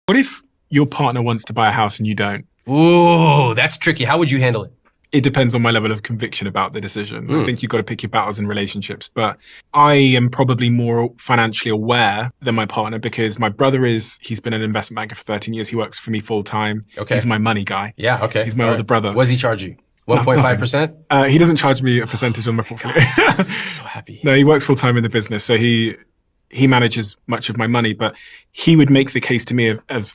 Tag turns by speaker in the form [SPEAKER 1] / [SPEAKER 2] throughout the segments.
[SPEAKER 1] What if your partner wants to buy a house and you don't?
[SPEAKER 2] Ooh, that's tricky. How would you handle it?
[SPEAKER 1] It depends on my level of conviction about the decision. I think you've got to pick your battles in relationships, but I am probably more financially aware than my partner because my brother he's been an investment banker for 13 years. He works for me full time.
[SPEAKER 2] Okay.
[SPEAKER 1] He's my money guy.
[SPEAKER 2] Yeah, okay.
[SPEAKER 1] He's my older brother.
[SPEAKER 2] What does he charge you? 1.5%?
[SPEAKER 1] He doesn't charge me a percentage on my portfolio.
[SPEAKER 2] I'm so happy.
[SPEAKER 1] No, he works full time in the business. So he manages much of my money, but he would make the case to me of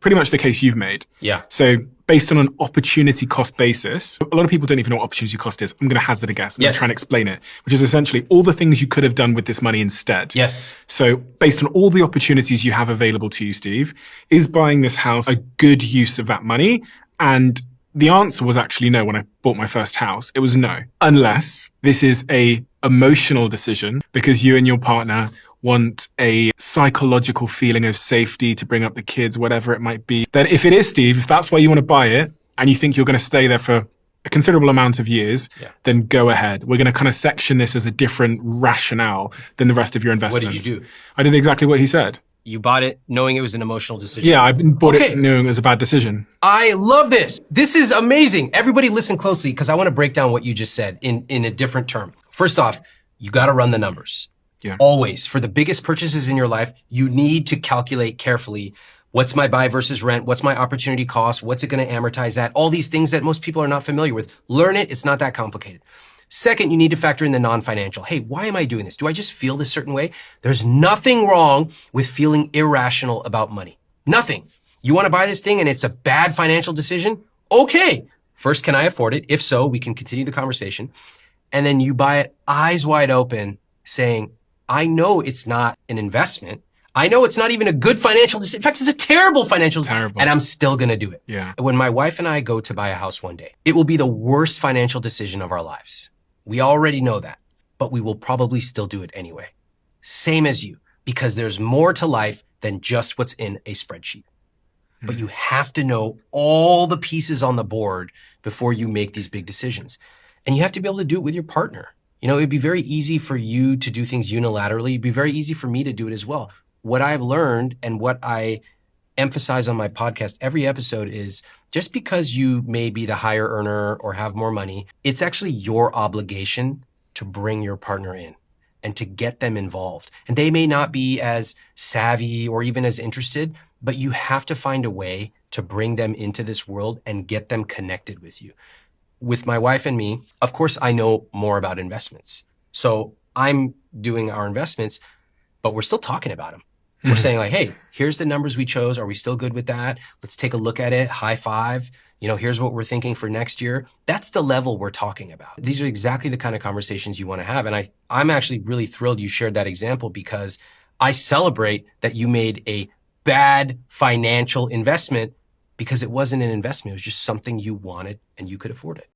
[SPEAKER 1] pretty much the case you've made.
[SPEAKER 2] Yeah.
[SPEAKER 1] So based on an opportunity cost basis, a lot of people don't even know what opportunity cost is. I'm going to hazard a guess. I'm going to try and explain it, which is essentially all the things you could have done with this money instead.
[SPEAKER 2] Yes.
[SPEAKER 1] So based on all the opportunities you have available to you, Steve, is buying this house a good use of that money? And the answer was actually no. When I bought my first house, it was no, unless this is a emotional decision because you and your partner want a psychological feeling of safety to bring up the kids, whatever it might be. Then if it is, Steve, if that's why you want to buy it and you think you're going to stay there for a considerable amount of years, then go ahead. We're going to kind of section this as a different rationale than the rest of your investments.
[SPEAKER 2] What did you do?
[SPEAKER 1] I did exactly what he said.
[SPEAKER 2] You bought it knowing it was an emotional decision.
[SPEAKER 1] Yeah, I bought it knowing it was a bad decision.
[SPEAKER 2] I love this. This is amazing. Everybody listen closely because I want to break down what you just said in a different term. First off, you got to run the numbers.
[SPEAKER 1] Yeah.
[SPEAKER 2] Always. For the biggest purchases in your life, you need to calculate carefully. What's my buy versus rent? What's my opportunity cost? What's it going to amortize at? All these things that most people are not familiar with. Learn it. It's not that complicated. Second, you need to factor in the non-financial. Hey, why am I doing this? Do I just feel this certain way? There's nothing wrong with feeling irrational about money. Nothing. You want to buy this thing and it's a bad financial decision? Okay. First, can I afford it? If so, we can continue the conversation. And then you buy it eyes wide open saying, I know it's not an investment. I know it's not even a good financial decision. In fact, it's a terrible financial decision. And I'm still going to do it.
[SPEAKER 1] Yeah.
[SPEAKER 2] When my wife and I go to buy a house one day, it will be the worst financial decision of our lives. We already know that, but we will probably still do it anyway. Same as you, because there's more to life than just what's in a spreadsheet. But you have to know all the pieces on the board before you make these big decisions. And you have to be able to do it with your partner. You know, it'd be very easy for you to do things unilaterally. It'd be very easy for me to do it as well. What I've learned and what I emphasize on my podcast every episode is just because you may be the higher earner or have more money, it's actually your obligation to bring your partner in and to get them involved. And they may not be as savvy or even as interested, but you have to find a way to bring them into this world and get them connected with you. With my wife and me, of course, I know more about investments. So I'm doing our investments, but we're still talking about them. We're saying like, hey, here's the numbers we chose. Are we still good with that? Let's take a look at it. High five. You know, here's what we're thinking for next year. That's the level we're talking about. These are exactly the kind of conversations you want to have. And I'm actually really thrilled you shared that example because I celebrate that you made a bad financial investment because it wasn't an investment. It was just something you wanted and you could afford it.